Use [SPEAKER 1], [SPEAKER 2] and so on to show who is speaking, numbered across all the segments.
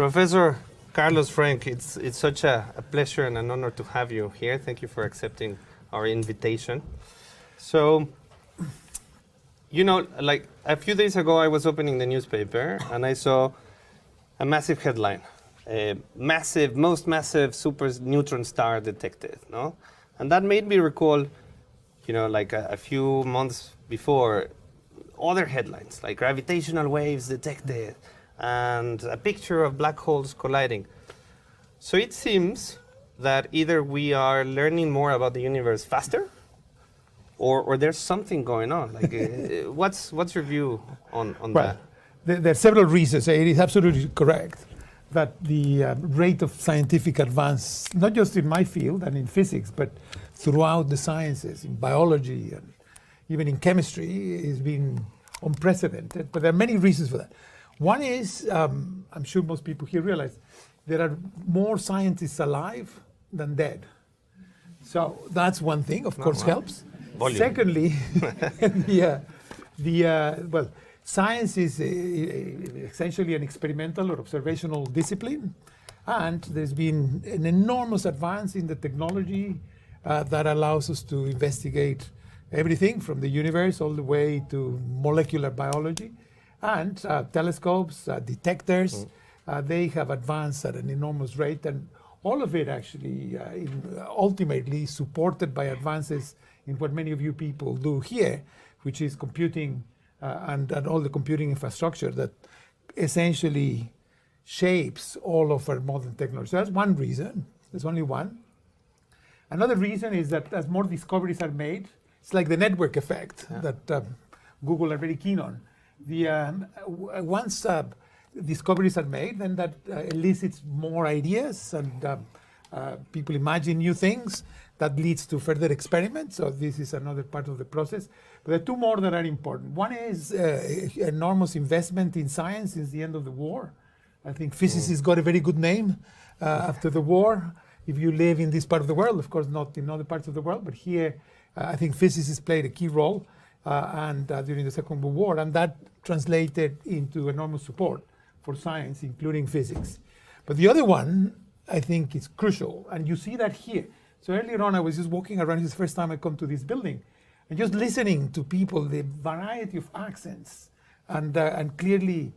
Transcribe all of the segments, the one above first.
[SPEAKER 1] Professor Carlos Frenk, it's such a pleasure and an honor to have you here. Thank you for accepting our invitation. So, you know, like a few days ago, I was opening the newspaper and I saw a massive headline. Most massive super neutron star detected, no? And that made me recall, you know, like a few months before, other headlines, like gravitational waves detected, and a picture of black holes colliding. So it seems that either we are learning more about the universe faster, or there's something going on. Like, what's your view on that?
[SPEAKER 2] There are several reasons. It is absolutely correct that the rate of scientific advance, not just in my field and in physics, but throughout the sciences, in biology and even in chemistry, is being unprecedented. But there are many reasons for that. One is, I'm sure most people here realize, there are more scientists alive than dead. So that's one thing, of course, helps.
[SPEAKER 1] Volume.
[SPEAKER 2] Secondly, science is essentially an experimental or observational discipline, and there's been an enormous advance in the technology that allows us to investigate everything from the universe all the way to molecular biology. And telescopes, detectors, they have advanced at an enormous rate, and all of it actually ultimately supported by advances in what many of you people do here, which is computing and all the computing infrastructure that essentially shapes all of our modern technology. So that's one reason. There's only one. Another reason is that as more discoveries are made, it's like the network effect that Google are very keen on. Once discoveries are made, then that elicits more ideas, and people imagine new things. That leads to further experiments. So this is another part of the process. But there are two more that are important. One is enormous investment in science since the end of the war. I think physicists got a very good name after the war. If you live in this part of the world, of course not in other parts of the world, but here I think physicists played a key role and during the Second World War, and that translated into enormous support for science, including physics. But the other one, I think, is crucial, and you see that here. So earlier on, I was just walking around. It's the first time I come to this building, and just listening to people, the variety of accents and clearly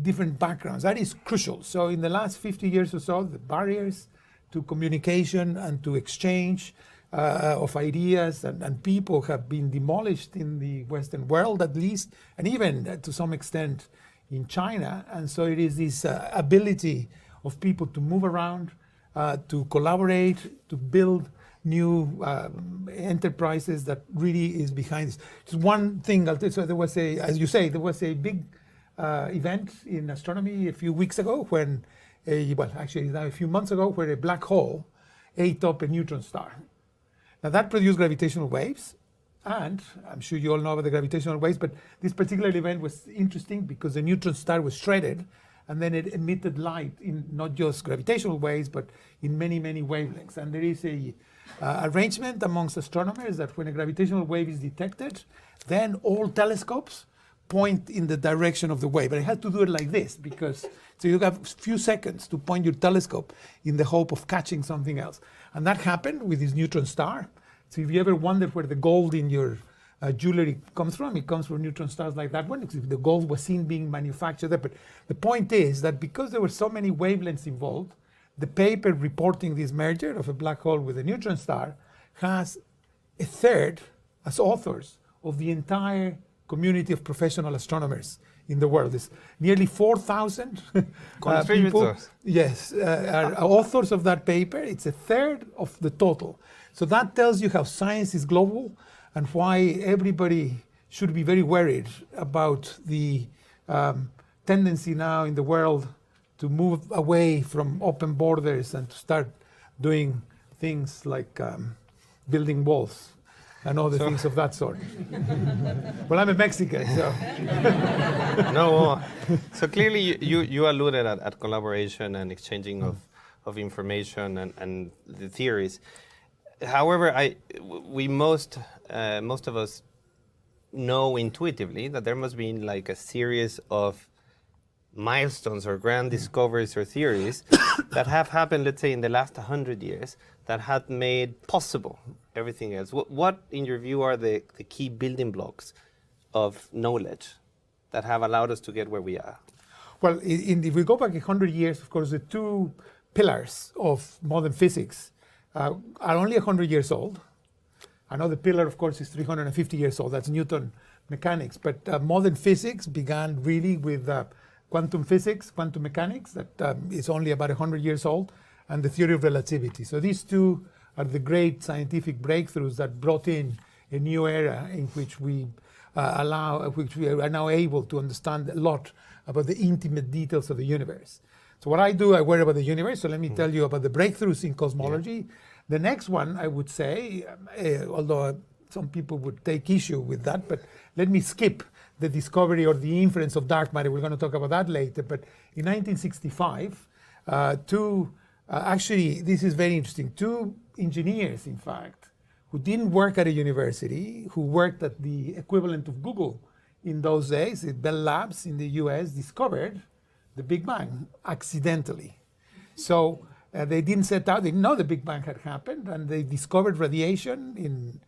[SPEAKER 2] different backgrounds. That is crucial. So in the last 50 years or so, the barriers to communication and to exchange of ideas and people have been demolished in the Western world, at least, and even to some extent in China. And so it is this ability of people to move around, to collaborate, to build new enterprises that really is behind this. Just one thing I'll tell you. So there was as you say, there was a big event in astronomy a few weeks ago when, actually now a few months ago, where a black hole ate up a neutron star. Now that produced gravitational waves, and I'm sure you all know about the gravitational waves, but this particular event was interesting because the neutron star was shredded, and then it emitted light in not just gravitational waves, but in many, many wavelengths. And there is a arrangement amongst astronomers that when a gravitational wave is detected, then all telescopes point in the direction of the wave. But I had to do it like this because, so you have a few seconds to point your telescope in the hope of catching something else. And that happened with this neutron star. So if you ever wondered where the gold in your jewelry comes from, it comes from neutron stars like that one. If the gold was seen being manufactured there. But the point is that because there were so many wavelengths involved, the paper reporting this merger of a black hole with a neutron star has a third as authors of the entire community of professional astronomers in the world. There's nearly 4,000 people, yes, are authors of that paper. It's a third of the total. So that tells you how science is global and why everybody should be very worried about the tendency now in the world to move away from open borders and to start doing things like building walls and other things of that sort. Well, I'm a Mexican, so.
[SPEAKER 1] No, so clearly you alluded at collaboration and exchanging of information and the theories. However, most of us know intuitively that there must be like a series of milestones or grand discoveries or theories that have happened, let's say, in the last 100 years that had made possible everything else? What in your view, are the key building blocks of knowledge that have allowed us to get where we are?
[SPEAKER 2] Well, if we go back 100 years, of course, the two pillars of modern physics are only 100 years old. Another pillar, of course, is 350 years old. That's Newton mechanics. But modern physics began really with quantum physics, quantum mechanics, that is only about 100 years old, and the theory of relativity. So these two are the great scientific breakthroughs that brought in a new era in which we which we are now able to understand a lot about the intimate details of the universe. So what I do, I worry about the universe. So let me tell you about the breakthroughs in cosmology. Yeah. The next one, I would say, although some people would take issue with that, but let me skip the discovery or the inference of dark matter. We're going to talk about that later. But in 1965, actually, this is very interesting. Two engineers, in fact, who didn't work at a university, who worked at the equivalent of Google in those days, at Bell Labs in the US, discovered the Big Bang accidentally. So they didn't set out, they didn't know the Big Bang had happened, and they discovered radiation in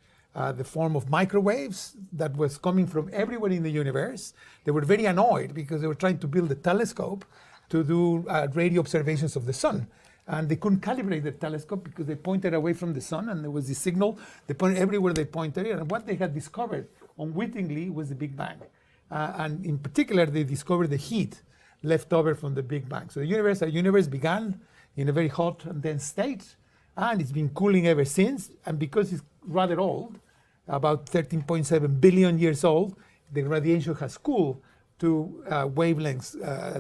[SPEAKER 2] the form of microwaves that was coming from everywhere in the universe. They were very annoyed because they were trying to build a telescope to do radio observations of the sun. And they couldn't calibrate the telescope because they pointed away from the sun, and there was this signal. They pointed everywhere they pointed it, and what they had discovered unwittingly was the Big Bang. And in particular, they discovered the heat left over from the Big Bang. So our universe began in a very hot and dense state, and it's been cooling ever since. And because it's rather old, about 13.7 billion years old, the radiation has cooled to wavelengths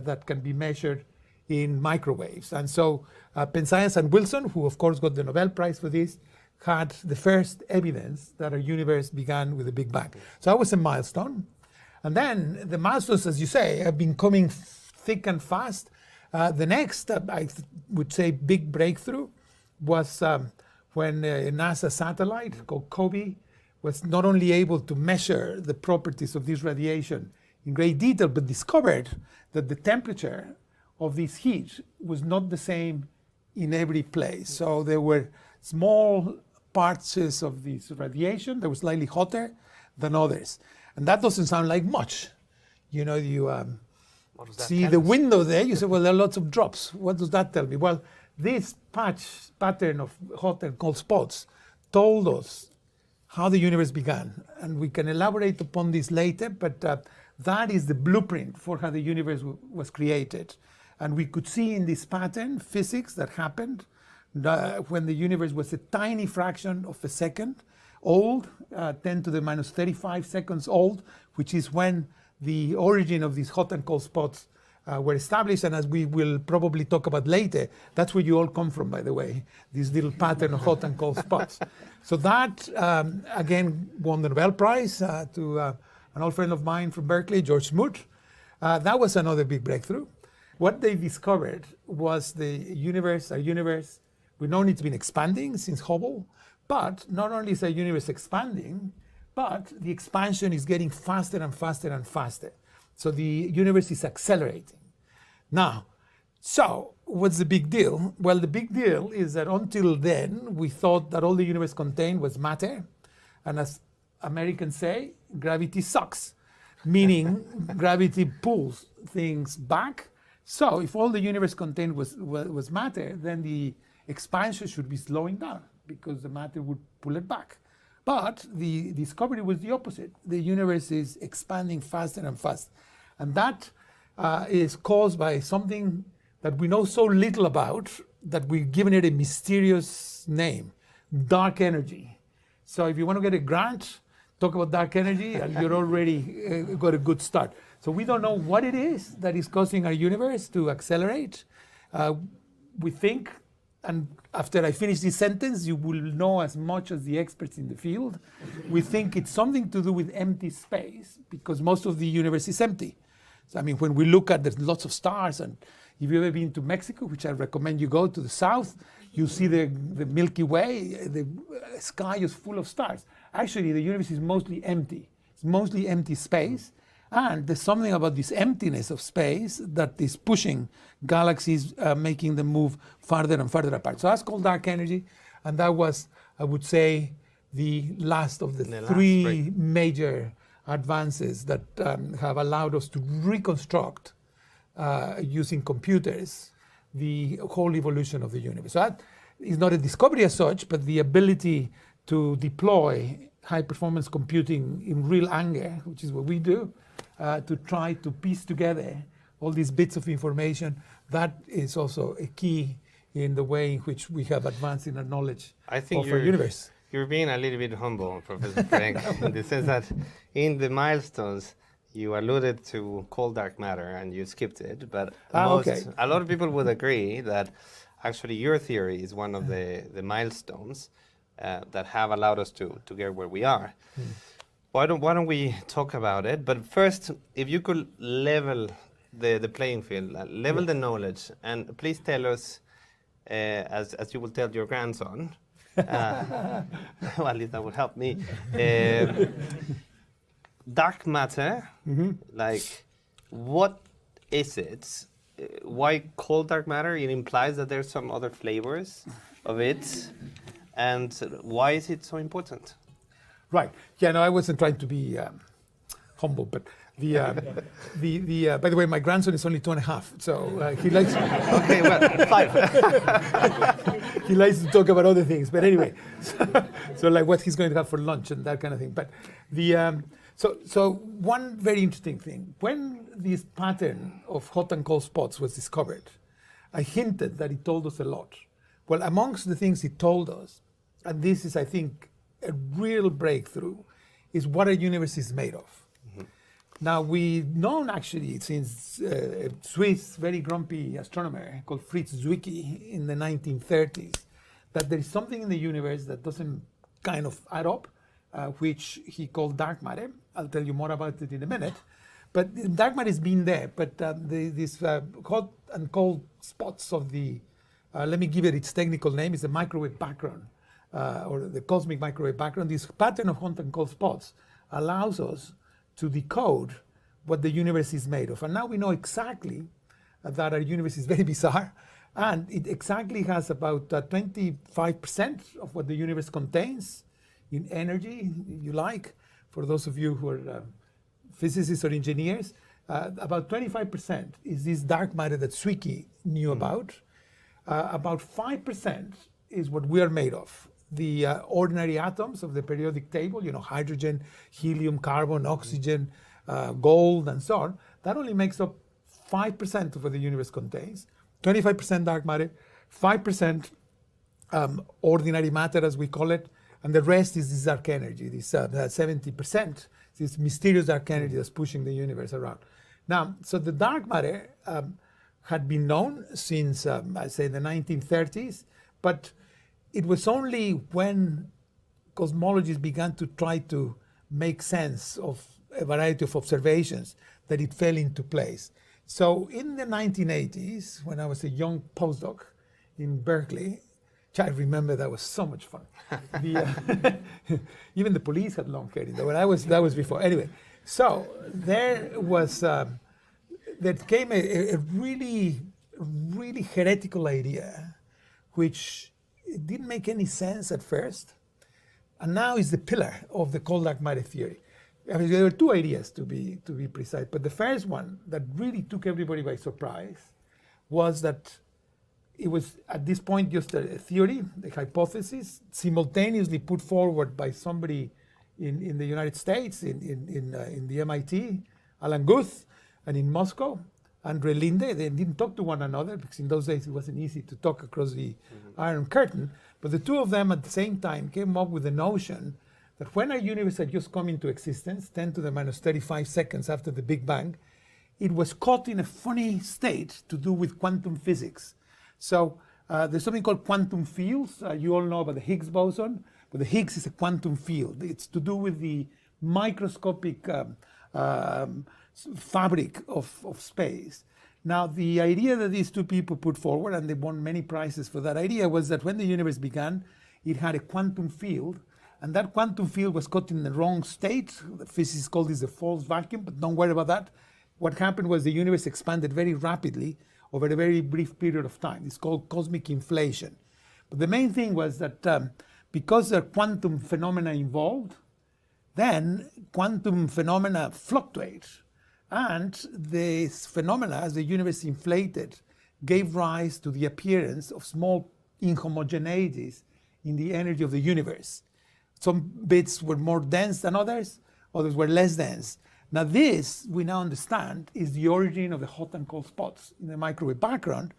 [SPEAKER 2] that can be measured in microwaves. And so Penzias and Wilson, who of course got the Nobel Prize for this, had the first evidence that our universe began with the Big Bang. So that was a milestone. And then the milestones, as you say, have been coming thick and fast. The next, I would say, big breakthrough was when a NASA satellite called COBE was not only able to measure the properties of this radiation in great detail, but discovered that the temperature of this heat was not the same in every place. So there were small parts of this radiation that were slightly hotter than others. And that doesn't sound like much. You know, you see the window there, you say, well, there are lots of drops. What does that tell me? Well, this pattern of hot and cold spots told us how the universe began. And we can elaborate upon this later, but that is the blueprint for how the universe was created. And we could see in this pattern physics that happened when the universe was a tiny fraction of a second old, 10 to the minus 35 seconds old, which is when the origin of these hot and cold spots were established. And as we will probably talk about later, that's where you all come from, by the way, this little pattern of hot and cold spots. So that, again, won the Nobel Prize to an old friend of mine from Berkeley, George Smoot. That was another big breakthrough. What they discovered was the universe, our universe, we've known it's been expanding since Hubble, but not only is our universe expanding, but the expansion is getting faster and faster and faster. So the universe is accelerating. Now, so what's the big deal? Well, the big deal is that until then, we thought that all the universe contained was matter. And as Americans say, gravity sucks, meaning gravity pulls things back. So if all the universe contained was matter, then the expansion should be slowing down because the matter would pull it back. But the discovery was the opposite. The universe is expanding faster and faster. And that is caused by something that we know so little about that we've given it a mysterious name, dark energy. So if you want to get a grant, talk about dark energy and you're already got a good start. So we don't know what it is that is causing our universe to accelerate. We think, and after I finish this sentence, you will know as much as the experts in the field. We think it's something to do with empty space because most of the universe is empty. So, I mean, when we look at, there's lots of stars, and if you've ever been to Mexico, which I recommend you go to the south, you see the Milky Way, the sky is full of stars. Actually, the universe is mostly empty. It's mostly empty space. And there's something about this emptiness of space that is pushing galaxies, making them move farther and farther apart. So that's called dark energy. And that was, I would say, the last of the three major advances that have allowed us to reconstruct, using computers, the whole evolution of the universe. So that is not a discovery as such, but the ability to deploy high-performance computing in real anger, which is what we do, to try to piece together all these bits of information. That is also a key in the way in which we have advanced in our knowledge of our universe.
[SPEAKER 1] You're being a little bit humble, Professor Frenk, in the sense that in the milestones, you alluded to cold dark matter and you skipped it, but a lot of people would agree that actually your theory is one of the milestones that have allowed us to get where we are. Why don't we talk about it? But first, if you could level the playing field, level the knowledge, and please tell us, as you will tell your grandson, well, at least that would help me. Dark matter, like, what is it? Why cold dark matter? It implies that there's some other flavors of it. And why is it so important?
[SPEAKER 2] Right. Yeah, no, I wasn't trying to be humble, but by the way, my grandson is only 2.5, so he likes.
[SPEAKER 1] Okay, well, 5.
[SPEAKER 2] He likes to talk about other things, but anyway, so like what he's going to have for lunch and that kind of thing. But so one very interesting thing, when this pattern of hot and cold spots was discovered, I hinted that it told us a lot. Well, amongst the things it told us, and this is, I think, a real breakthrough, is what our universe is made of. Now, we've known actually since a Swiss, very grumpy astronomer called Fritz Zwicky in the 1930s, that there is something in the universe that doesn't kind of add up, which he called dark matter. I'll tell you more about it in a minute. But dark matter has been there, but these hot and cold spots of the, let me give it its technical name, it's the microwave background, or the cosmic microwave background. This pattern of hot and cold spots allows us to decode what the universe is made of. And now we know exactly that our universe is very bizarre, and it exactly has about 25% of what the universe contains in energy, if you like. For those of you who are physicists or engineers, about 25% is this dark matter that Zwicky knew about. About 5% is what we are made of. The ordinary atoms of the periodic table, hydrogen, helium, carbon, oxygen, gold, and so on, that only makes up 5% of what the universe contains. 25% dark matter, 5% ordinary matter, as we call it, and the rest is this dark energy, this 70%, this mysterious dark energy that's pushing the universe around. Now, so the dark matter had been known since, I say, the 1930s, but it was only when cosmologists began to try to make sense of a variety of observations that it fell into place. So in the 1980s, when I was a young postdoc in Berkeley, I remember that was so much fun. Even the police had long hair. That was before. Anyway, so there came a really, really heretical idea, which it didn't make any sense at first, and now is the pillar of the cold dark matter theory. I mean, there were two ideas, to be precise, but the first one that really took everybody by surprise was that it was at this point just a theory, a hypothesis, simultaneously put forward by somebody in the United States, in the MIT, Alan Guth, and in Moscow, Andre Linde. They didn't talk to one another because in those days it wasn't easy to talk across the Iron Curtain. But the two of them at the same time came up with the notion that when our universe had just come into existence, 10 to the minus 35 seconds after the Big Bang, it was caught in a funny state to do with quantum physics. So there's something called quantum fields. You all know about the Higgs boson, but the Higgs is a quantum field. It's to do with the microscopic fabric of space. Now, the idea that these two people put forward, and they won many prizes for that idea, was that when the universe began, it had a quantum field And that quantum field was caught in the wrong state. The physicists call this a false vacuum, but don't worry about that. What happened was the universe expanded very rapidly over a very brief period of time. It's called cosmic inflation. But the main thing was that because there are quantum phenomena involved, then quantum phenomena fluctuate. And these phenomena, as the universe inflated, gave rise to the appearance of small inhomogeneities in the energy of the universe. Some bits were more dense than others were less dense. Now this, we now understand, is the origin of the hot and cold spots in the microwave background.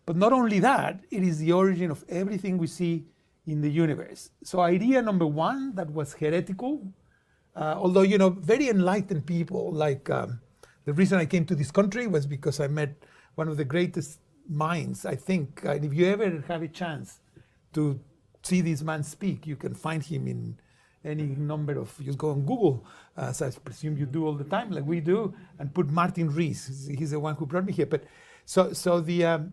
[SPEAKER 2] But not only that, it is the origin of everything we see in the universe. So idea number one that was heretical, although, very enlightened people, like the reason I came to this country was because I met one of the greatest minds, I think. And if you ever have a chance to see this man speak, you can find him in any number of, just go on Google, as I presume you do all the time, like we do, and put Martin Rees. He's the one who brought me here. But so the,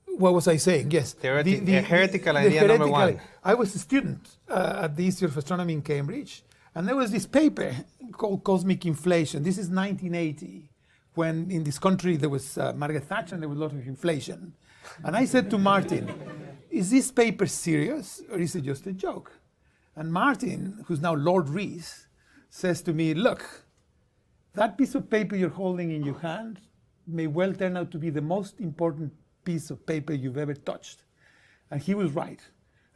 [SPEAKER 2] what was I saying? Yes.
[SPEAKER 1] The heretical idea number one.
[SPEAKER 2] I was a student at the Institute of Astronomy in Cambridge, and there was this paper called Cosmic Inflation. This is 1980, when in this country there was Margaret Thatcher and there was a lot of inflation. And I said to Martin, is this paper serious or is it just a joke? And Martin, who's now Lord Rees, says to me, look, that piece of paper you're holding in your hand may well turn out to be the most important piece of paper you've ever touched. And he was right.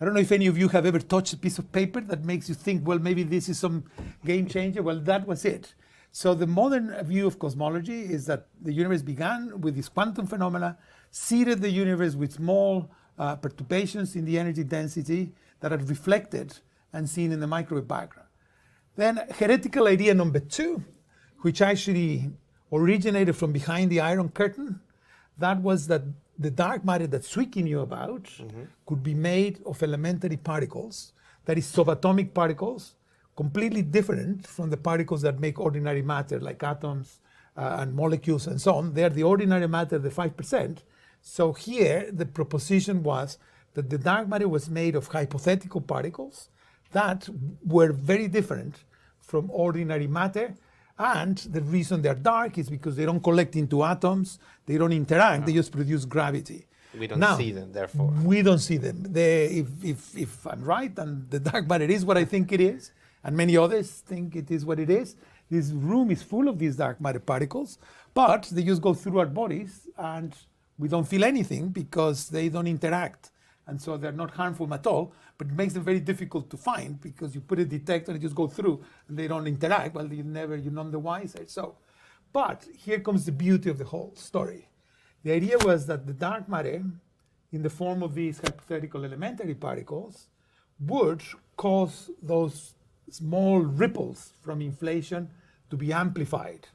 [SPEAKER 2] I don't know if any of you have ever touched a piece of paper that makes you think, well, maybe this is some game changer. Well, that was it. So the modern view of cosmology is that the universe began with these quantum phenomena, seeded the universe with small perturbations in the energy density that are reflected and seen in the microwave background. Then heretical idea number two, which actually originated from behind the Iron Curtain, that was that the dark matter that Zwicky knew about could be made of elementary particles, that is subatomic particles, completely different from the particles that make ordinary matter, like atoms and molecules and so on. They are the ordinary matter, the 5%. So here, the proposition was that the dark matter was made of hypothetical particles that were very different from ordinary matter. And the reason they're dark is because they don't collect into atoms, they don't interact, they just produce gravity.
[SPEAKER 1] We don't see them, therefore.
[SPEAKER 2] We don't see them. If I'm right, and the dark matter is what I think it is, and many others think it is what it is, this room is full of these dark matter particles, but they just go through our bodies and we don't feel anything because they don't interact. And so they're not harmful at all, but it makes them very difficult to find because you put a detector and it just go through and they don't interact. Well, you're none the wiser. So, but here comes the beauty of the whole story. The idea was that the dark matter, in the form of these hypothetical elementary particles, would cause those small ripples from inflation to be amplified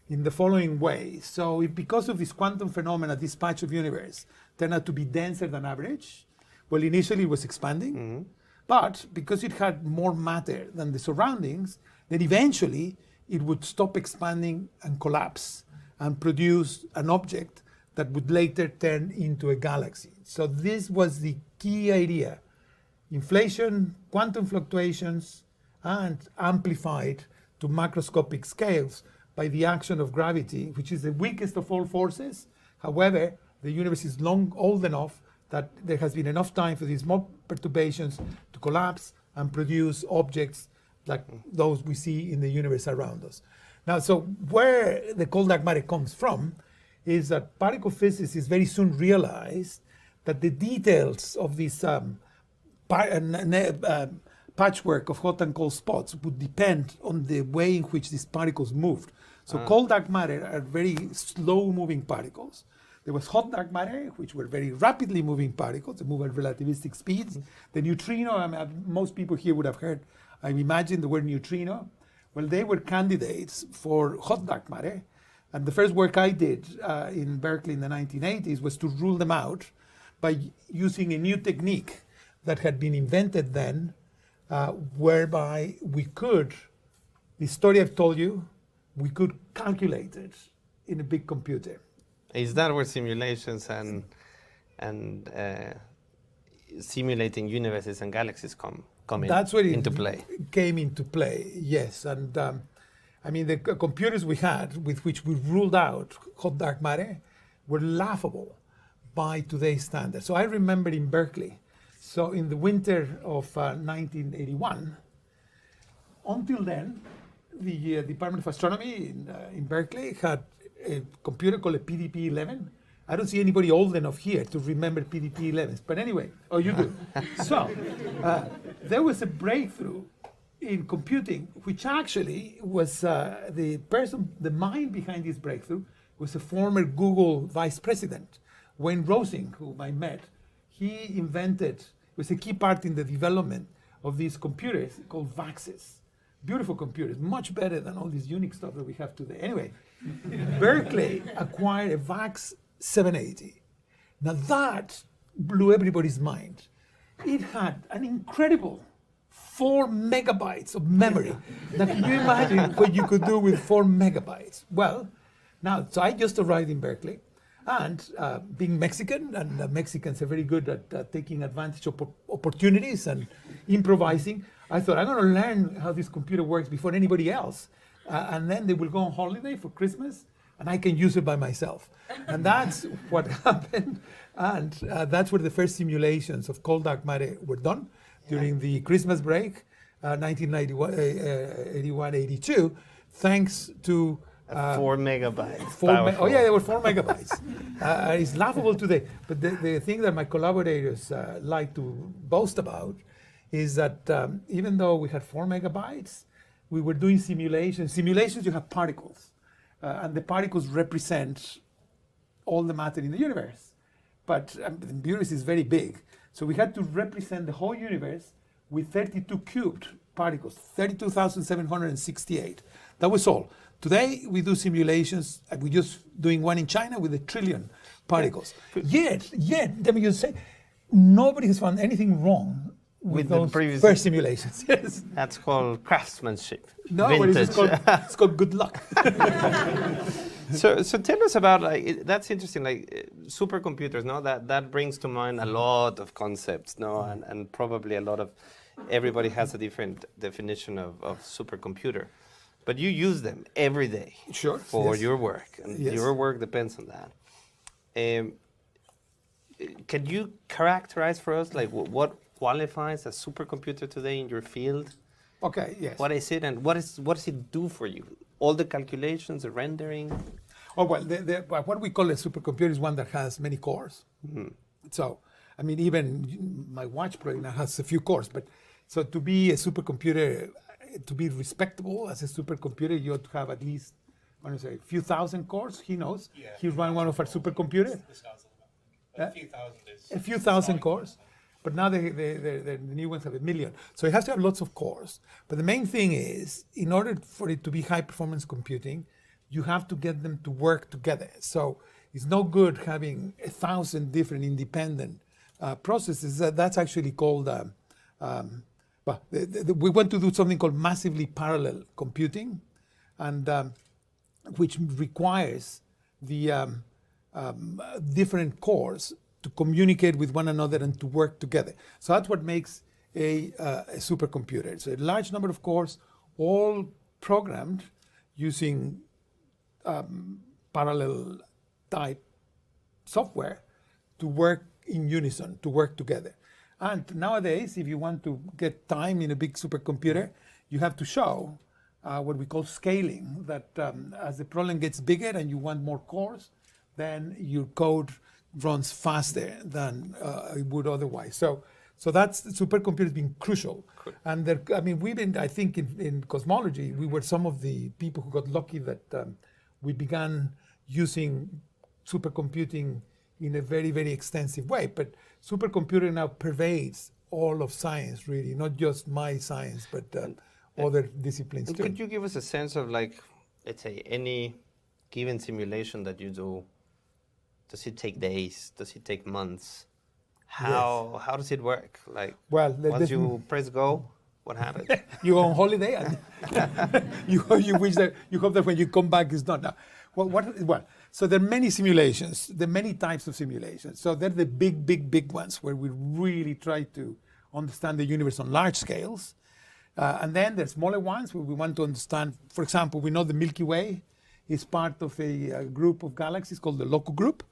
[SPEAKER 2] in the following way. So if because of this quantum phenomena, this patch of universe turned out to be denser than average, well, initially it was expanding, but because it had more matter than the surroundings, then eventually it would stop expanding and collapse and produce an object that would later turn into a galaxy. So this was the key idea. Inflation, quantum fluctuations, and amplified to macroscopic scales by the action of gravity, which is the weakest of all forces. However, the universe is old enough that there has been enough time for these small perturbations to collapse and produce objects like those we see in the universe around us. Now, so where the cold dark matter comes from is that particle physicists very soon realized that the details of this patchwork of hot and cold spots would depend on the way in which these particles moved. So cold dark matter are very slow moving particles. There was hot dark matter, which were very rapidly moving particles. They move at relativistic speeds. The neutrino, most people here would have heard, I imagine, the word neutrino. Well, they were candidates for hot dark matter. And the first work I did in Berkeley in the 1980s was to rule them out by using a new technique that had been invented then, whereby we could, the story I've told you, we could calculate it in a big computer.
[SPEAKER 1] Is that where simulations and simulating universes and galaxies come
[SPEAKER 2] That's where it
[SPEAKER 1] into play.
[SPEAKER 2] came into play, yes. And I mean, the computers we had with which we ruled out hot dark matter were laughable by today's standards. So I remember in Berkeley, so in the winter of 1981, until then, the Department of Astronomy in Berkeley had a computer called a PDP-11. I don't see anybody old enough here to remember PDP-11s, but anyway, oh, you do. So there was a breakthrough in computing, which actually was the mind behind this breakthrough was a former Google vice president, Wayne Rosing, whom I met. He invented, was a key part in the development of these computers called VAXes. Beautiful computers, much better than all this Unix stuff that we have today. Anyway, Berkeley acquired a VAX 780. Now that blew everybody's mind. It had an incredible 4 megabytes of memory. Now can you imagine what you could do with 4 megabytes? Well, now, so I just arrived in Berkeley, and being Mexican, and Mexicans are very good at taking advantage of opportunities and improvising, I thought, I'm going to learn how this computer works before anybody else. And then they will go on holiday for Christmas, and I can use it by myself. And that's what happened. And that's where the first simulations of cold dark matter were done during the Christmas break, 1981, 82, thanks to
[SPEAKER 1] 4 megabytes.
[SPEAKER 2] Oh yeah, there were 4 megabytes. It's laughable today. But the thing that my collaborators like to boast about is that even though we had 4 megabytes, we were doing simulations. Simulations, you have particles. And the particles represent all the matter in the universe. But the universe is very big. So we had to represent the whole universe with 32 cubed particles, 32,768. That was all. Today, we do simulations, we're just doing one in China with 1 trillion particles. Yet, let me just say, nobody has found anything wrong with those
[SPEAKER 1] previous
[SPEAKER 2] first simulations. Yes.
[SPEAKER 1] That's called craftsmanship.
[SPEAKER 2] No, but it's called good luck.
[SPEAKER 1] So tell us about, like, that's interesting, like supercomputers, no? That brings to mind a lot of concepts, no? And probably a lot of, everybody has a different definition of supercomputer. But you use them every day for your work, and your work depends on that. Can you characterize for us, like, what qualifies a supercomputer today in your field?
[SPEAKER 2] Okay, yes.
[SPEAKER 1] What is it, and what does it do for you? All the calculations, the rendering?
[SPEAKER 2] Oh, well, what we call a supercomputer is one that has many cores. Mm-hmm. So, I mean, even my watch probably now has a few cores, but so to be a supercomputer, to be respectable as a supercomputer, you ought to have at least, I want to say, a few thousand cores. He knows. Yeah. He ran one of our supercomputers. A few thousand cores. But now the new ones have 1 million. So it has to have lots of cores. But the main thing is, in order for it to be high performance computing, you have to get them to work together. So it's no good having 1,000 different independent processes. That's actually called, we want to do something called massively parallel computing, and which requires the different cores to communicate with one another and to work together. So that's what makes a supercomputer. It's a large number of cores, all programmed using parallel type software to work in unison, to work together. And nowadays, if you want to get time in a big supercomputer, you have to show what we call scaling, that as the problem gets bigger and you want more cores, then your code runs faster than it would otherwise. So that's supercomputers being crucial. Cool. And we've been, I think, in cosmology, we were some of the people who got lucky that we began using supercomputing in a very, very extensive way. But supercomputing now pervades all of science, really, not just my science, but other disciplines too.
[SPEAKER 1] Could you give us a sense of, like, let's say, any given simulation that you do? Does it take days? Does it take months? How does it work? Like, once you press go, what happens?
[SPEAKER 2] You go on holiday and you wish that you hope that when you come back it's not. Now, well, So there are many simulations. There are many types of simulations. So they're the big ones where we really try to understand the universe on large scales. And then there's smaller ones where we want to understand, for example, we know the Milky Way is part of a group of galaxies called the Local Group.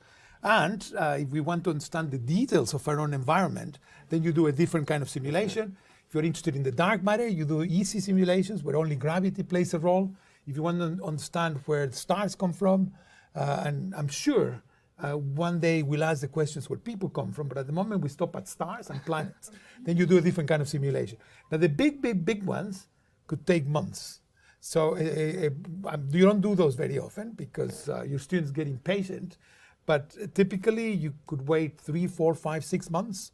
[SPEAKER 2] And if we want to understand the details of our own environment, then you do a different kind of simulation. If you're interested in the dark matter, you do easy simulations where only gravity plays a role. If you want to understand where the stars come from, and I'm sure one day we'll ask the questions where people come from, but at the moment we stop at stars and planets. Then you do a different kind of simulation. Now the big ones could take months. So you don't do those very often because your students get impatient. But typically you could wait 3, 4, 5, 6 months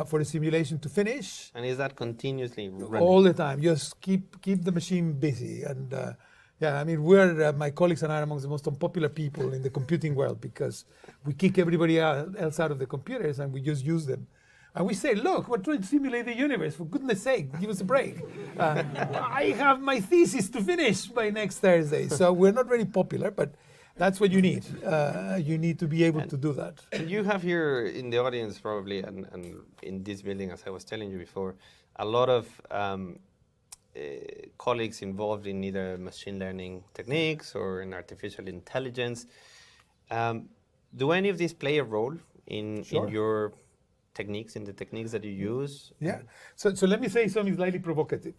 [SPEAKER 2] for the simulation to finish.
[SPEAKER 1] And is that continuously running?
[SPEAKER 2] All the time. Just keep the machine busy. And yeah, I mean, my colleagues and I are among the most unpopular people in the computing world because we kick everybody else out of the computers and we just use them. And we say, look, we're trying to simulate the universe. For goodness sake, give us a break. I have my thesis to finish by next Thursday. So we're not very popular, but that's what you need. You need to be able to do that.
[SPEAKER 1] And you have here in the audience probably, and in this building, as I was telling you before, a lot of colleagues involved in either machine learning techniques or in artificial intelligence. Do any of these play a role in your techniques, in the techniques that you use?
[SPEAKER 2] Yeah. So let me say something slightly provocative.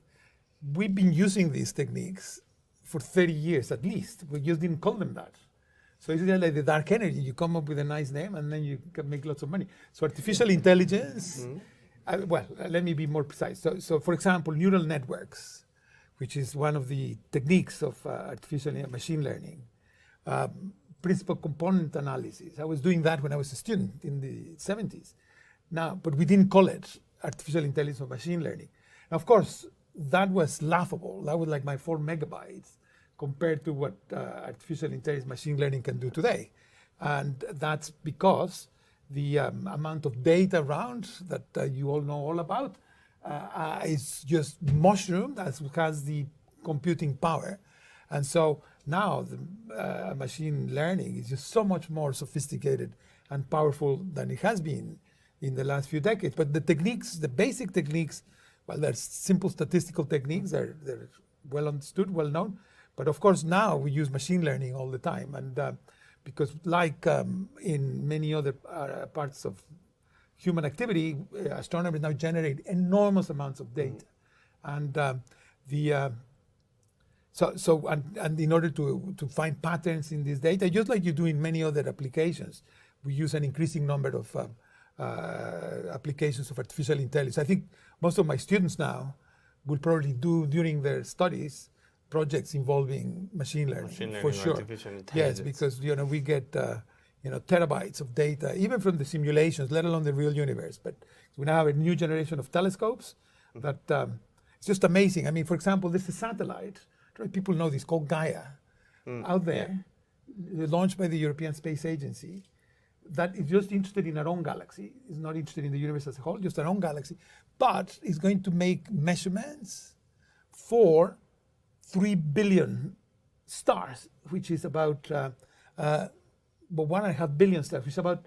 [SPEAKER 2] We've been using these techniques for 30 years at least. We just didn't call them that. So it's like the dark energy. You come up with a nice name and then you can make lots of money. So artificial intelligence, well, let me be more precise. So for example, neural networks, which is one of the techniques of artificial machine learning. Principal component analysis. I was doing that when I was a student in the 70s. Now, but we didn't call it artificial intelligence or machine learning. Now, of course, that was laughable. That was like my 4 megabytes compared to what artificial intelligence machine learning can do today. And that's because the amount of data around that you all know all about is just mushroomed as has the computing power. And so now the machine learning is just so much more sophisticated and powerful than it has been in the last few decades. But the techniques, the basic techniques, well, there's simple statistical techniques, they're well understood, well known. But of course now we use machine learning all the time. And because like in many other parts of human activity, astronomers now generate enormous amounts of data. And and in order to find patterns in this data, just like you do in many other applications, we use an increasing number of applications of artificial intelligence. I think most of my students now will probably do during their studies projects involving machine learning for sure.
[SPEAKER 1] Artificial intelligence.
[SPEAKER 2] Yes, because we get terabytes of data, even from the simulations, let alone the real universe. But we now have a new generation of telescopes that it's just amazing. I mean, for example, there's a satellite. People know this, called Gaia, out there, launched by the European Space Agency, that is just interested in our own galaxy. Is not interested in the universe as a whole, just our own galaxy, but is going to make measurements for 3 billion stars, which is about 1.5 billion stars, which is about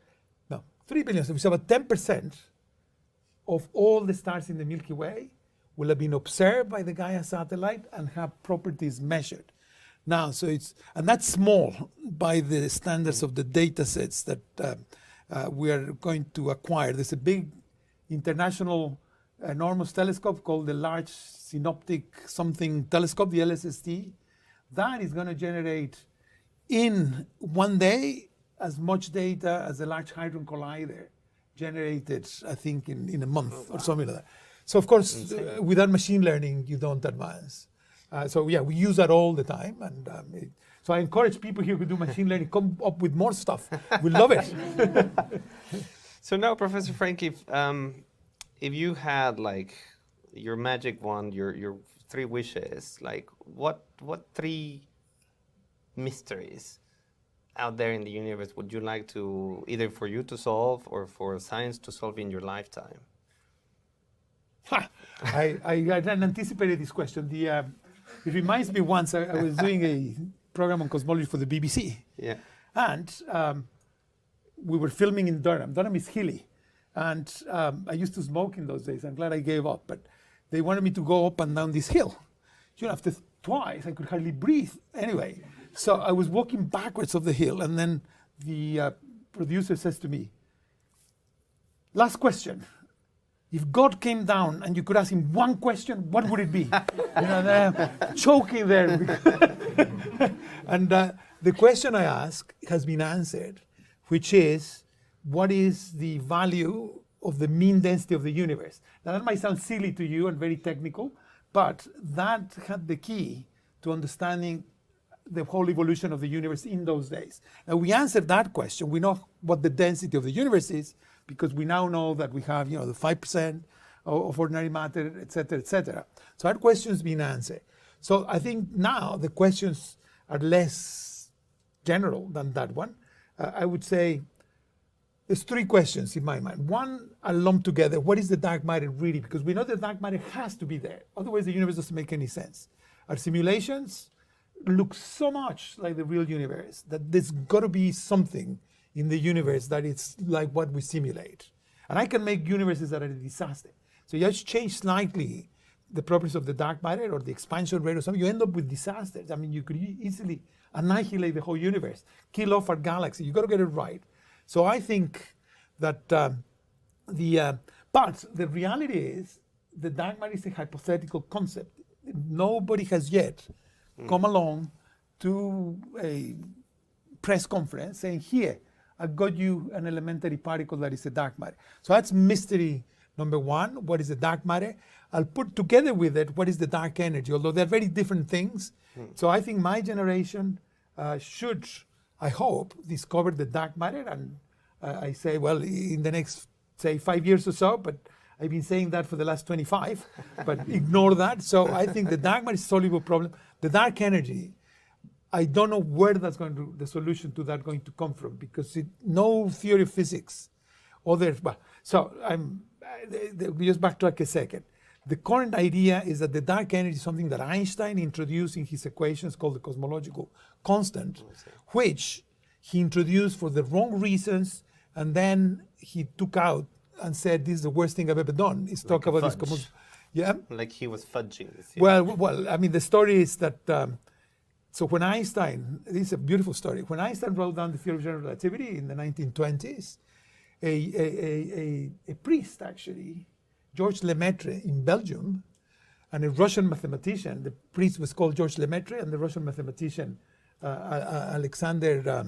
[SPEAKER 2] 3 billion stars, which is about 10% of all the stars in the Milky Way will have been observed by the Gaia satellite and have properties measured. Now, and that's small by the standards of the data sets that we are going to acquire. There's a big international enormous telescope called the Large Synoptic Something Telescope, the LSST. That is going to generate in one day as much data as the Large Hadron Collider generated, I think, in a month or something like that. So, of course, without machine learning, you don't advance. We use that all the time. And so I encourage people here who do machine learning, come up with more stuff. We love it.
[SPEAKER 1] So now, Professor Frenk, if you had like your magic wand, your 3 wishes, like what 3 mysteries out there in the universe would you like to, either for you to solve or for science to solve in your lifetime?
[SPEAKER 2] I hadn't anticipated this question. It reminds me once I was doing a program on cosmology for the BBC.
[SPEAKER 1] Yeah.
[SPEAKER 2] And we were filming in Durham. Durham is hilly. And I used to smoke in those days. I'm glad I gave up. But they wanted me to go up and down this hill. After twice, I could hardly breathe. Anyway, so I was walking backwards of the hill. And then the producer says to me, last question. If God came down and you could ask him one question, what would it be? They're choking there. And the question I ask has been answered, which is, what is the value of the mean density of the universe? Now that might sound silly to you and very technical, but that had the key to understanding the whole evolution of the universe in those days. Now we answered that question. We know what the density of the universe is, because we now know that we have, the 5% of ordinary matter, et cetera, et cetera. So that question's been answered. So I think now the questions are less general than that one. I would say there's three questions in my mind. One, are lumped together. What is the dark matter really? Because we know the dark matter has to be there. Otherwise, the universe doesn't make any sense. Our simulations look so much like the real universe that there's got to be something in the universe that it's like what we simulate. And I can make universes that are a disaster. So you just change slightly the properties of the dark matter or the expansion rate or something, you end up with disasters. I mean, you could easily annihilate the whole universe, kill off our galaxy. You got to get it right. So I think that but the reality is the dark matter is a hypothetical concept. Nobody has yet come along to a press conference saying, here, I got you an elementary particle that is a dark matter. So that's mystery number one. What is the dark matter? I'll put together with it what is the dark energy, although they're very different things. So I think my generation should, I hope, discover the dark matter. And I say, well, in the next, say, 5 years or so, but I've been saying that for the last 25, but ignore that. So I think the dark matter is a soluble problem. The dark energy, I don't know where that's going to, the solution to that going to come from, because no theory of physics, so just backtrack a second. The current idea is that the dark energy is something that Einstein introduced in his equations called the cosmological constant, which he introduced for the wrong reasons, and then he took out and said, this is the worst thing I've ever done, is
[SPEAKER 1] like
[SPEAKER 2] talk about
[SPEAKER 1] fudge.
[SPEAKER 2] this. Yeah?
[SPEAKER 1] Like he was fudging this.
[SPEAKER 2] Well, I mean, the story is that, so when Einstein, this is a beautiful story, when Einstein wrote down the theory of general relativity in the 1920s, a priest actually, Georges Lemaitre in Belgium, and a Russian mathematician, the priest was called Georges Lemaitre, and the Russian mathematician Alexander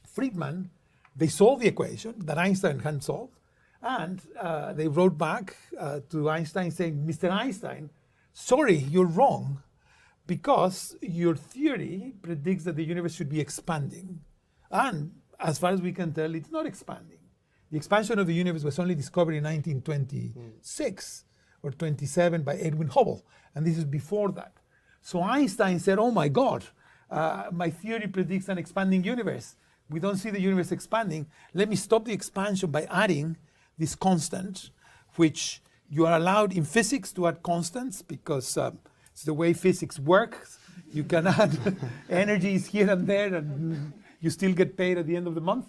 [SPEAKER 2] Friedman, they solved the equation that Einstein hadn't solved, and they wrote back to Einstein saying, Mr. Einstein, sorry, you're wrong, because your theory predicts that the universe should be expanding. And as far as we can tell, it's not expanding. The expansion of the universe was only discovered in 1926 or 27 by Edwin Hubble, and this is before that. So Einstein said, oh my God, my theory predicts an expanding universe. We don't see the universe expanding. Let me stop the expansion by adding this constant, which you are allowed in physics to add constants because it's the way physics works. You can add energies here and there, and you still get paid at the end of the month.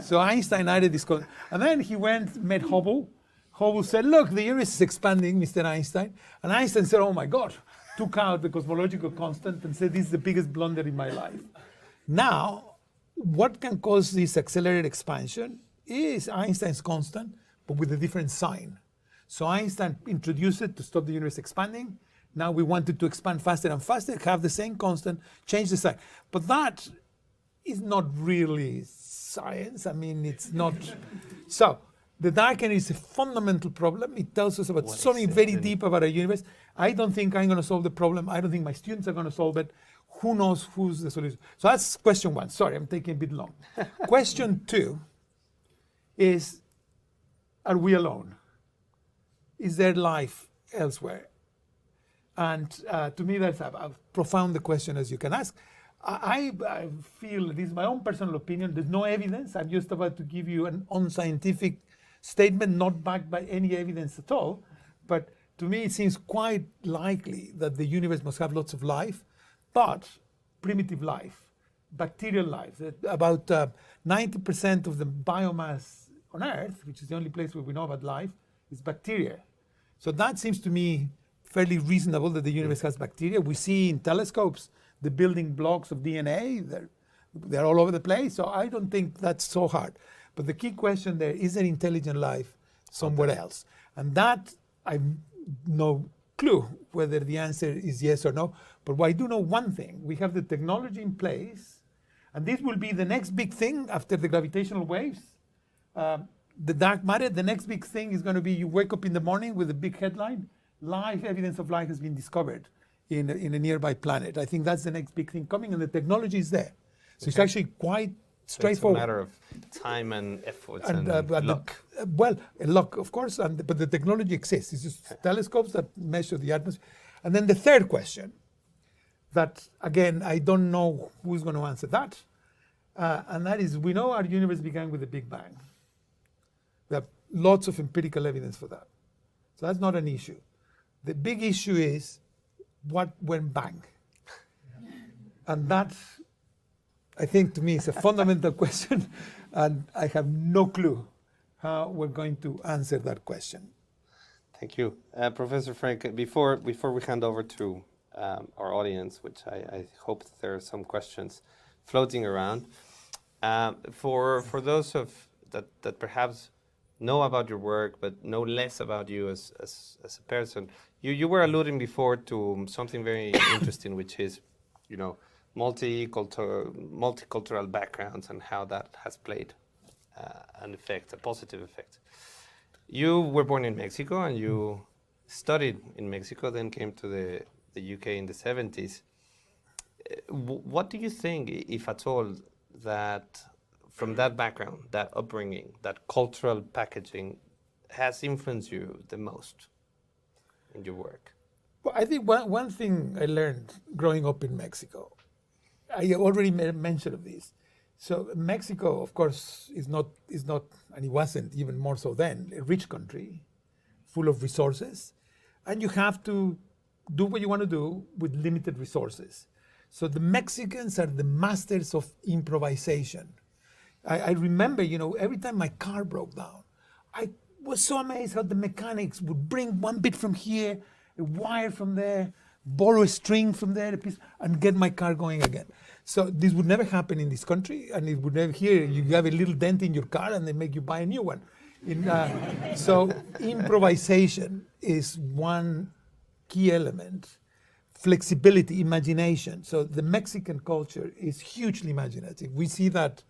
[SPEAKER 2] So Einstein added this constant. And then he went, met Hubble. Hubble said, look, the universe is expanding, Mr. Einstein. And Einstein said, oh my God, took out the cosmological constant and said, this is the biggest blunder in my life. Now, what can cause this accelerated expansion is Einstein's constant, but with a different sign. So Einstein introduced it to stop the universe expanding. Now we want it to expand faster and faster, have the same constant, change the sign. But that is not really science. I mean, it's not. So the dark energy is a fundamental problem. It tells us about something very deep about our universe. I don't think I'm going to solve the problem. I don't think my students are going to solve it. Who knows who's the solution? So that's question one. Sorry, I'm taking a bit long. Question two is, are we alone? Is there life elsewhere? And to me, that's a profound question as you can ask. I feel, this is my own personal opinion, there's no evidence. I'm just about to give you an unscientific statement, not backed by any evidence at all. But to me, it seems quite likely that the universe must have lots of life, but primitive life, bacterial life. About 90% of the biomass on Earth, which is the only place where we know about life, is bacteria. So that seems to me fairly reasonable that the universe has bacteria. We see in telescopes the building blocks of DNA. They're all over the place. So I don't think that's so hard. But the key question there is there intelligent life somewhere else? And that I've no clue whether the answer is yes or no. But I do know one thing. We have the technology in place, and this will be the next big thing after the gravitational waves. The dark matter, the next big thing is going to be you wake up in the morning with a big headline, evidence of life has been discovered in a nearby planet. I think that's the next big thing coming, and the technology is there. So it's actually quite straightforward.
[SPEAKER 1] It's a matter of time and effort and luck.
[SPEAKER 2] Luck, of course, but the technology exists. It's just telescopes that measure the atmosphere. And then the third question, that again, I don't know who's going to answer that, and that is, we know our universe began with the Big Bang. We have lots of empirical evidence for that. So that's not an issue. The big issue is what went bang. And that, I think, to me, is a fundamental question, and I have no clue how we're going to answer that question.
[SPEAKER 1] Thank you. Professor Frenk, before we hand over to our audience, which I hope that there are some questions floating around, for those that perhaps know about your work but know less about you as a person, you were alluding before to something very interesting, which is, multicultural backgrounds and how that has played an effect, a positive effect. You were born in Mexico and you studied in Mexico, then came to the UK in the 70s. What do you think, if at all, that from that background, that upbringing, that cultural packaging has influenced you the most in your work?
[SPEAKER 2] Well, I think one thing I learned growing up in Mexico, I already made mention of this. So Mexico, of course, is not, and it wasn't even more so then, a rich country, full of resources, and you have to do what you want to do with limited resources. So the Mexicans are the masters of improvisation. I remember, every time my car broke down, I was so amazed how the mechanics would bring one bit from here, a wire from there, borrow a string from there, a piece, and get my car going again. So this would never happen in this country, and it would never here. You have a little dent in your car, and they make you buy a new one. So improvisation is one key element. Flexibility, imagination. So the Mexican culture is hugely imaginative. We see that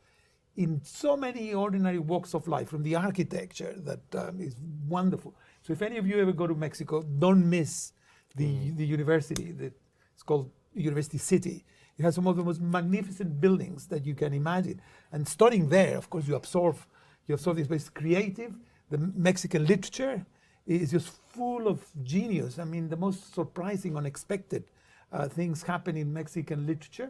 [SPEAKER 2] in so many ordinary walks of life, from the architecture that is wonderful. So if any of you ever go to Mexico, don't miss the university. It's called University City. It has some of the most magnificent buildings that you can imagine. And studying there, of course, you absorb this, but it's creative. The Mexican literature is just full of genius. I mean, the most surprising, unexpected things happen in Mexican literature.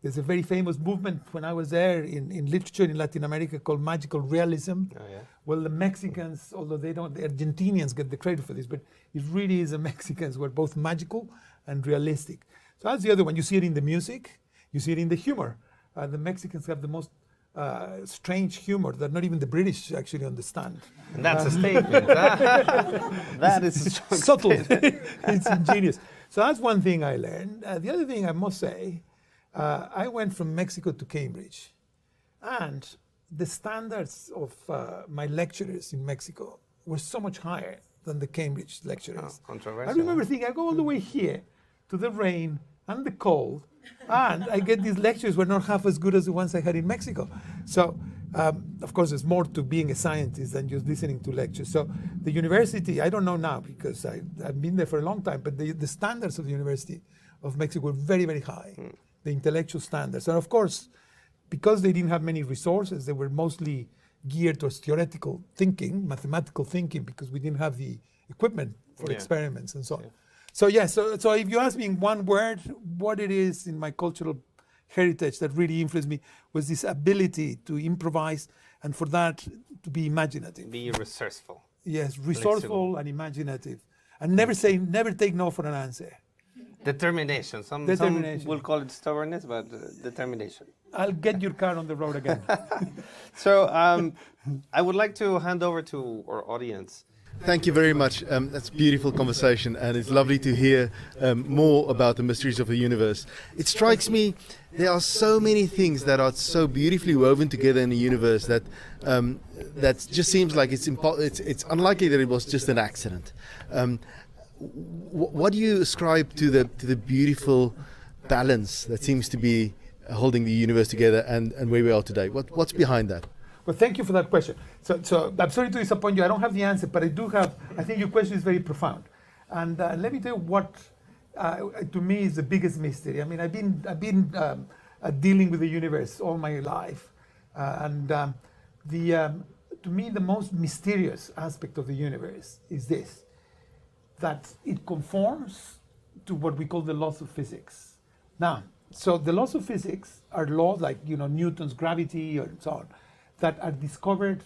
[SPEAKER 2] There's a very famous movement when I was there in literature in Latin America called magical realism.
[SPEAKER 1] Oh, yeah.
[SPEAKER 2] Well, the Mexicans, although the Argentinians get the credit for this, but it really is the Mexicans who are both magical and realistic. So that's the other one. You see it in the music, you see it in the humor. The Mexicans have the most strange humor that not even the British actually understand.
[SPEAKER 1] And that's a statement. That is a strong
[SPEAKER 2] subtle.
[SPEAKER 1] statement.
[SPEAKER 2] It's ingenious. So that's one thing I learned. The other thing I must say, I went from Mexico to Cambridge, and the standards of my lecturers in Mexico were so much higher than the Cambridge lecturers.
[SPEAKER 1] Oh, controversial.
[SPEAKER 2] I remember thinking, I go all the way here to the rain and the cold, and I get these lectures were not half as good as the ones I had in Mexico. So, of course, there's more to being a scientist than just listening to lectures. So the university, I don't know now because I've been there for a long time, but the standards of the University of Mexico were very, very high, the intellectual standards. And of course, because they didn't have many resources, they were mostly geared towards theoretical thinking, mathematical thinking, because we didn't have the equipment for experiments and so on.
[SPEAKER 1] Yeah.
[SPEAKER 2] So if you ask me in one word what it is in my cultural heritage that really influenced me, was this ability to improvise, and for that to be imaginative.
[SPEAKER 1] Be resourceful.
[SPEAKER 2] Yes, resourceful and imaginative, and never take no for an answer.
[SPEAKER 1] Determination. Some
[SPEAKER 2] Determination.
[SPEAKER 1] will call it stubbornness, but determination.
[SPEAKER 2] I'll get your car on the road again.
[SPEAKER 1] So I would like to hand over to our audience.
[SPEAKER 3] Thank you very much. That's a beautiful conversation, and it's lovely to hear more about the mysteries of the universe. It strikes me there are so many things that are so beautifully woven together in the universe that that just seems like it's unlikely that it was just an accident. What do you ascribe to the beautiful balance that seems to be holding the universe together and where we are today? What's behind that?
[SPEAKER 2] Well, thank you for that question. So I'm sorry to disappoint you. I don't have the answer, but I think your question is very profound. And let me tell you what, to me, is the biggest mystery. I mean, I've been dealing with the universe all my life. To me, the most mysterious aspect of the universe is this, that it conforms to what we call the laws of physics. Now, so the laws of physics are laws like, Newton's gravity or so on, that are discovered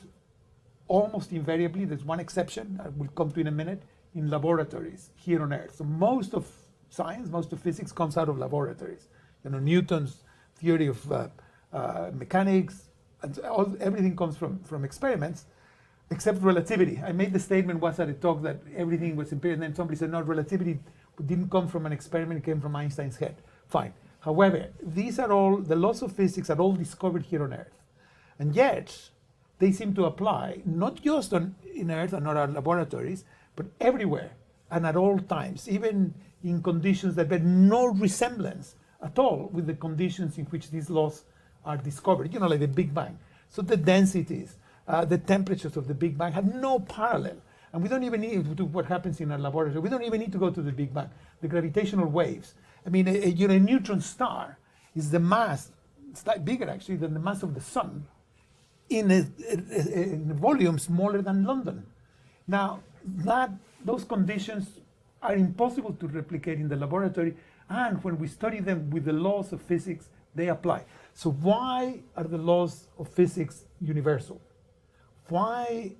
[SPEAKER 2] almost invariably, there's one exception, I will come to in a minute, in laboratories here on Earth. So most of science, most of physics comes out of laboratories. Newton's theory of mechanics, and everything comes from experiments, except relativity. I made the statement once at a talk that everything was empirical, and then somebody said, no, relativity didn't come from an experiment, it came from Einstein's head. Fine. However, the laws of physics are all discovered here on Earth. And yet, they seem to apply not just in Earth and not our laboratories, but everywhere and at all times, even in conditions that bear no resemblance at all with the conditions in which these laws are discovered, like the Big Bang. So the densities, the temperatures of the Big Bang have no parallel. And we don't even need to do what happens in our laboratory. We don't even need to go to the Big Bang. The gravitational waves. I mean, a neutron star is the mass, it's like bigger actually than the mass of the sun, in a volume smaller than London. Now, those conditions are impossible to replicate in the laboratory, and when we study them with the laws of physics, they apply. So why are the laws of physics universal? Why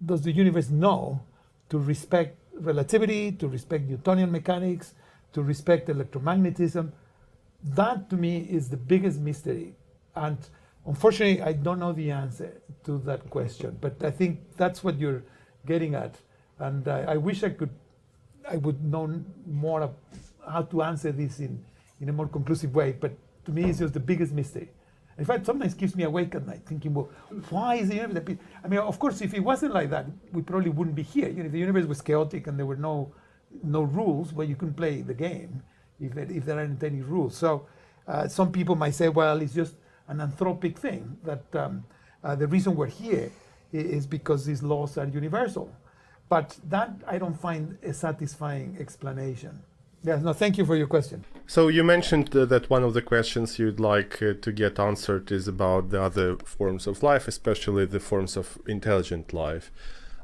[SPEAKER 2] does the universe know to respect relativity, to respect Newtonian mechanics, to respect electromagnetism? That, to me, is the biggest mystery. And unfortunately, I don't know the answer to that question, but I think that's what you're getting at. And I wish I would know more of how to answer this in a more conclusive way, but to me, it's just the biggest mystery. In fact, sometimes keeps me awake at night thinking, well, why is the universe? I mean, of course, if it wasn't like that, we probably wouldn't be here. If the universe was chaotic and there were no rules, well, you couldn't play the game if there aren't any rules. So some people might say, well, it's just an anthropic thing, that the reason we're here is because these laws are universal. But that I don't find a satisfying explanation. Yes, no, thank you for your question.
[SPEAKER 4] So you mentioned that one of the questions you'd like to get answered is about the other forms of life, especially the forms of intelligent life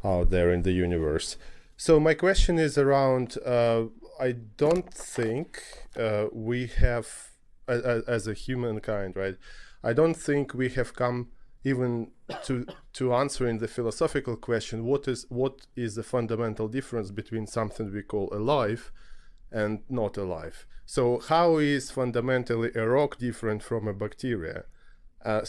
[SPEAKER 4] out there in the universe. So my question is around, I don't think we have, as a humankind, right? I don't think we have come even to answering the philosophical question, what is the fundamental difference between something we call alive and not alive? So how is fundamentally a rock different from a bacteria? I've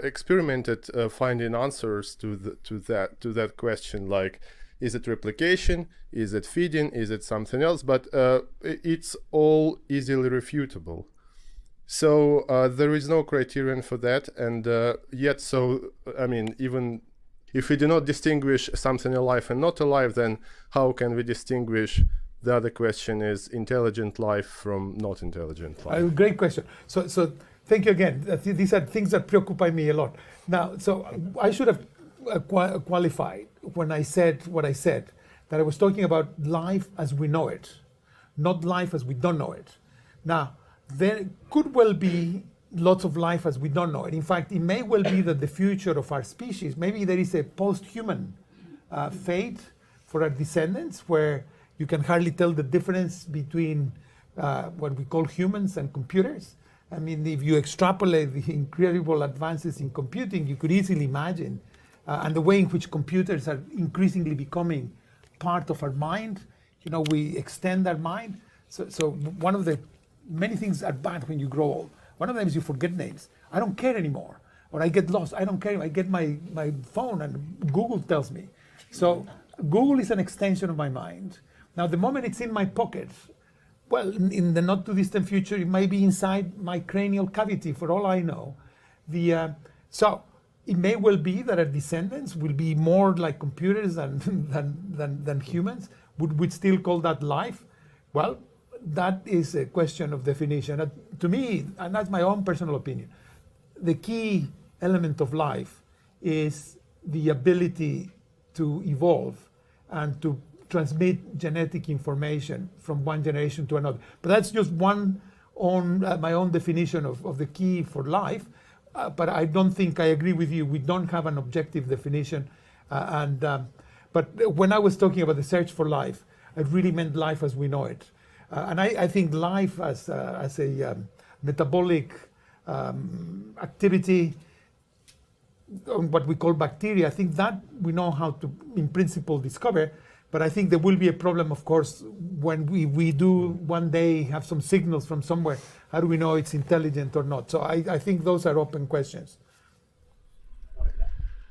[SPEAKER 4] experimented finding answers to that question, like, is it replication, is it feeding, is it something else? But it's all easily refutable. So there is no criterion for that, and yet, I mean, even if we do not distinguish something alive and not alive, then how can we distinguish? The other question is intelligent life from not intelligent life.
[SPEAKER 2] Great question. So thank you again. These are things that preoccupy me a lot. Now, so I should have qualified when I said what I said, that I was talking about life as we know it, not life as we don't know it. Now, there could well be lots of life as we don't know it. In fact, it may well be that the future of our species, maybe there is a post-human fate for our descendants, where you can hardly tell the difference between what we call humans and computers. I mean, if you extrapolate the incredible advances in computing, you could easily imagine, and the way in which computers are increasingly becoming part of our mind, we extend our mind. So one of the many things are bad when you grow old. One of them is you forget names. I don't care anymore. Or I get lost. I don't care. I get my phone and Google tells me. So Google is an extension of my mind. Now, the moment it's in my pocket, well, in the not too distant future, it may be inside my cranial cavity for all I know. So it may well be that our descendants will be more like computers than humans. Would we still call that life? Well, that is a question of definition. To me, and that's my own personal opinion, the key element of life is the ability to evolve and to transmit genetic information from one generation to another. But that's just my own definition of the key for life. But I don't think I agree with you. We don't have an objective definition. But when I was talking about the search for life, I really meant life as we know it. And I think life as a metabolic activity, what we call bacteria, I think that we know how to, in principle, discover. But I think there will be a problem, of course, when we do one day have some signals from somewhere. How do we know it's intelligent or not? So I think those are open questions.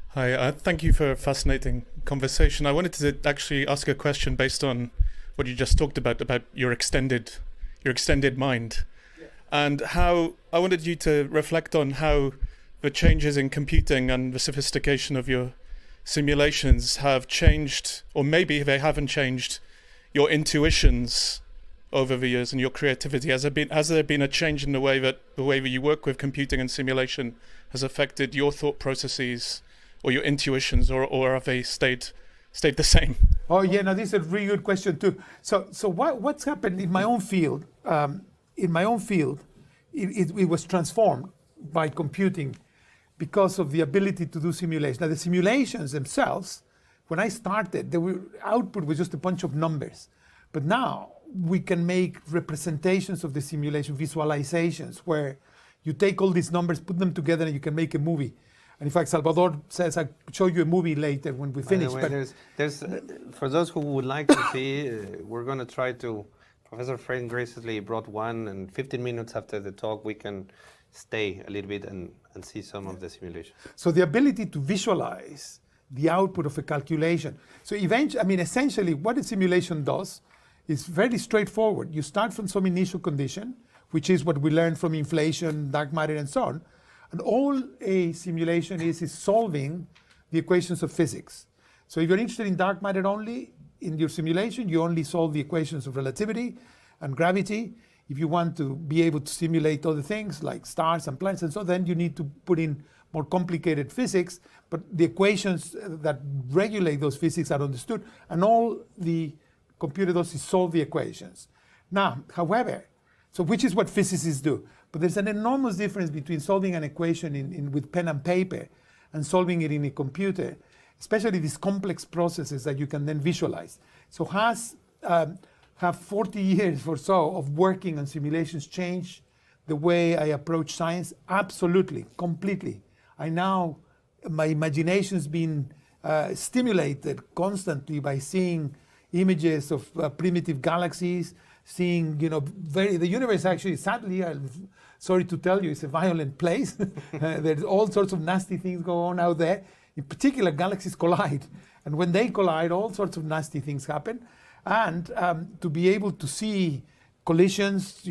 [SPEAKER 5] Hi, thank you for a fascinating conversation. I wanted to actually ask a question based on what you just talked about your extended mind, and how I wanted you to reflect on how the changes in computing and the sophistication of your simulations have changed, or maybe they haven't changed, your intuitions over the years and your creativity. Has there been a change in the way that you work with computing and simulation has affected your thought processes or your intuitions, or have they stayed the same?
[SPEAKER 2] Oh yeah, now this is a really good question too. So what's happened in my own field? It was transformed by computing because of the ability to do simulations. Now the simulations themselves, when I started, output was just a bunch of numbers, but now we can make representations of the simulation, visualizations, where you take all these numbers, put them together, and you can make a movie. And in fact, Salvador says I'll show you a movie later when we finish.
[SPEAKER 1] By the way, there's for those who would like to see, we're going to try to. Professor Frenk graciously brought one, and 15 minutes after the talk, we can stay a little bit and see some of the simulation.
[SPEAKER 2] So the ability to visualize the output of a calculation. So essentially, what a simulation does is very straightforward. You start from some initial condition, which is what we learned from inflation, dark matter, and so on. And all a simulation is solving the equations of physics. So if you're interested in dark matter only, in your simulation, you only solve the equations of relativity and gravity. If you want to be able to simulate other things like stars and planets and so, then you need to put in more complicated physics, but the equations that regulate those physics are understood, and all the computer does is solve the equations. Now, however, so which is what physicists do, but there's an enormous difference between solving an equation with pen and paper and solving it in a computer, especially these complex processes that you can then visualize. So have 40 years or so of working on simulations changed the way I approach science? Absolutely, completely. My imagination's been stimulated constantly by seeing images of primitive galaxies, seeing, the universe actually, sadly, I'm sorry to tell you, it's a violent place. There's all sorts of nasty things go on out there. In particular, galaxies collide. And when they collide, all sorts of nasty things happen. And to be able to see collisions,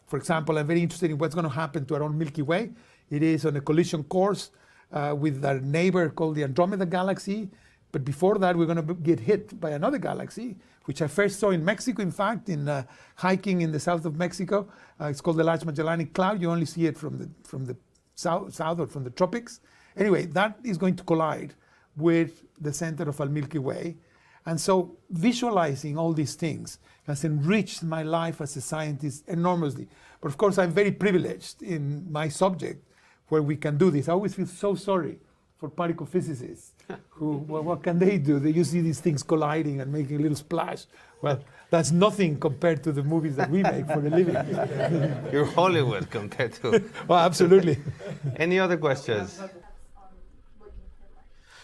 [SPEAKER 2] for example, I'm very interested in what's going to happen to our own Milky Way. It is on a collision course with our neighbor called the Andromeda Galaxy. But before that, we're going to get hit by another galaxy, which I first saw in Mexico, in fact, in hiking in the south of Mexico. It's called the Large Magellanic Cloud. You only see it from the south or from the tropics. Anyway, that is going to collide with the center of our Milky Way. And so visualizing all these things has enriched my life as a scientist enormously. But of course, I'm very privileged in my subject where we can do this. I always feel so sorry for particle physicists who, well, what can they do? You see these things colliding and making a little splash. Well, that's nothing compared to the movies that we make for a living.
[SPEAKER 1] You're Hollywood compared to...
[SPEAKER 2] Well, absolutely.
[SPEAKER 1] Any other questions?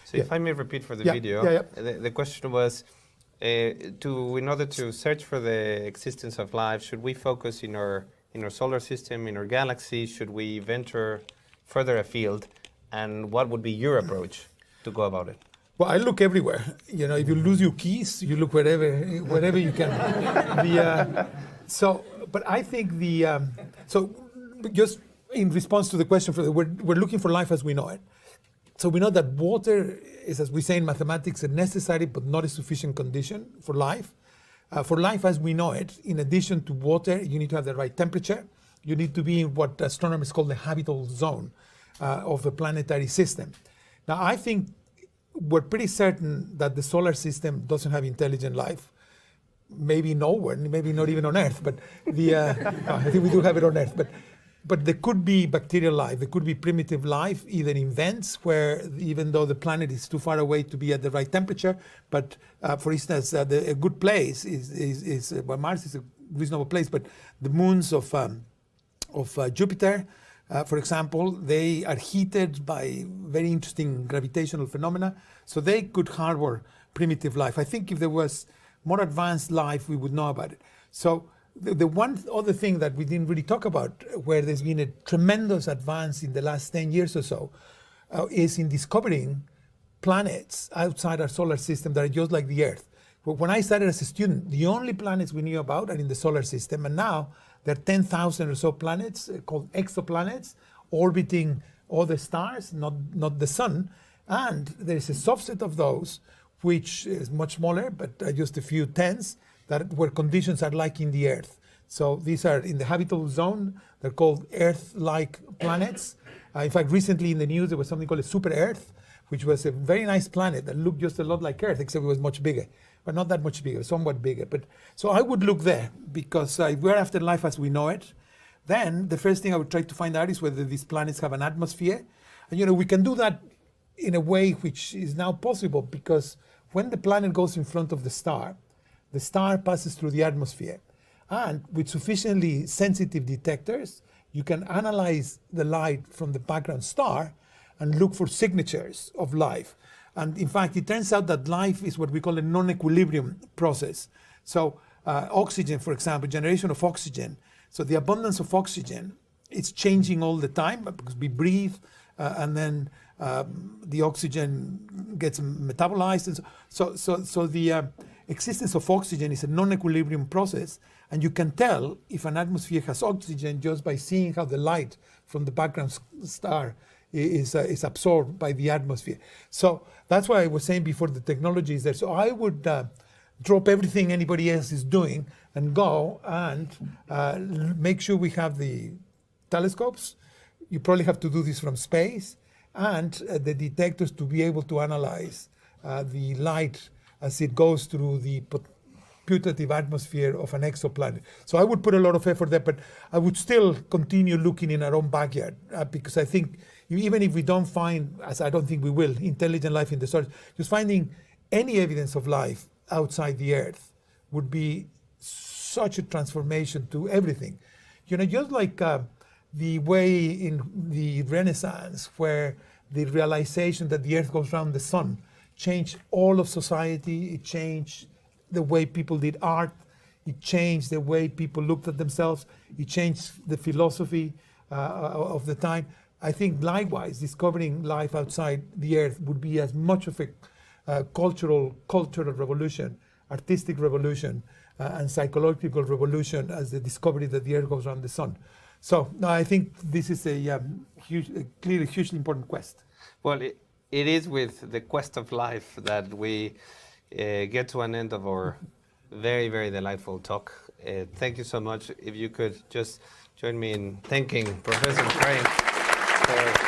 [SPEAKER 1] So if I may repeat for the video, the question was, In order to search for the existence of life, should we focus in our solar system, in our galaxy? Should we venture further afield? And what would be your approach to go about it?
[SPEAKER 2] Well, I look everywhere. You know, if you lose your keys, you look wherever you can. But I think just in response to the question, we're looking for life as we know it. So we know that water is, as we say in mathematics, a necessary but not a sufficient condition for life. For life as we know it, in addition to water, you need to have the right temperature. You need to be in what astronomers call the habitable zone of the planetary system. Now, I think we're pretty certain that the solar system doesn't have intelligent life. Maybe nowhere, maybe not even on Earth, but I think we do have it on Earth. But there could be bacterial life, there could be primitive life, either in vents, where even though the planet is too far away to be at the right temperature, but for instance, a good place is well, Mars is a reasonable place, but the moons of Jupiter, for example, they are heated by very interesting gravitational phenomena, so they could harbor primitive life. I think if there was more advanced life, we would know about it. So the one other thing that we didn't really talk about, where there's been a tremendous advance in the last 10 years or so, is in discovering planets outside our solar system that are just like the Earth. When I started as a student, the only planets we knew about are in the solar system, and now there are 10,000 or so planets called exoplanets orbiting other stars, not the sun. And there is a subset of those which is much smaller, but just a few tens, where conditions are like in the Earth. So these are in the habitable zone. They're called Earth-like planets. In fact, recently in the news, there was something called a super Earth, which was a very nice planet that looked just a lot like Earth, except it was much bigger. But not that much bigger, somewhat bigger. But so I would look there, because if we're after life as we know it, then the first thing I would try to find out is whether these planets have an atmosphere. And we can do that in a way which is now possible, because when the planet goes in front of the star passes through the atmosphere. And with sufficiently sensitive detectors, you can analyze the light from the background star and look for signatures of life. And in fact, it turns out that life is what we call a non-equilibrium process. So oxygen, for example, generation of oxygen. So the abundance of oxygen, it's changing all the time because we breathe and then the oxygen gets metabolized. And so the existence of oxygen is a non-equilibrium process, and you can tell if an atmosphere has oxygen just by seeing how the light from the background star is absorbed by the atmosphere. So that's why I was saying before, the technology is there. So I would drop everything anybody else is doing and go and make sure we have the telescopes. You probably have to do this from space, and the detectors to be able to analyze the light as it goes through the putative atmosphere of an exoplanet. So I would put a lot of effort there, but I would still continue looking in our own backyard, because I think even if we don't find, as I don't think we will, intelligent life in the stars, just finding any evidence of life outside the Earth would be such a transformation to everything. Just like the way in the Renaissance, where the realization that the Earth goes around the sun changed all of society. It changed the way people did art. It changed the way people looked at themselves. It changed the philosophy of the time. I think likewise, discovering life outside the Earth would be as much of a cultural revolution, artistic revolution, and psychological revolution as the discovery that the Earth goes around the sun. So I think this is clearly hugely important quest.
[SPEAKER 1] Well, it is with the quest of life that we get to an end of our very, very delightful talk. Thank you so much. If you could just join me in thanking Professor Frenk for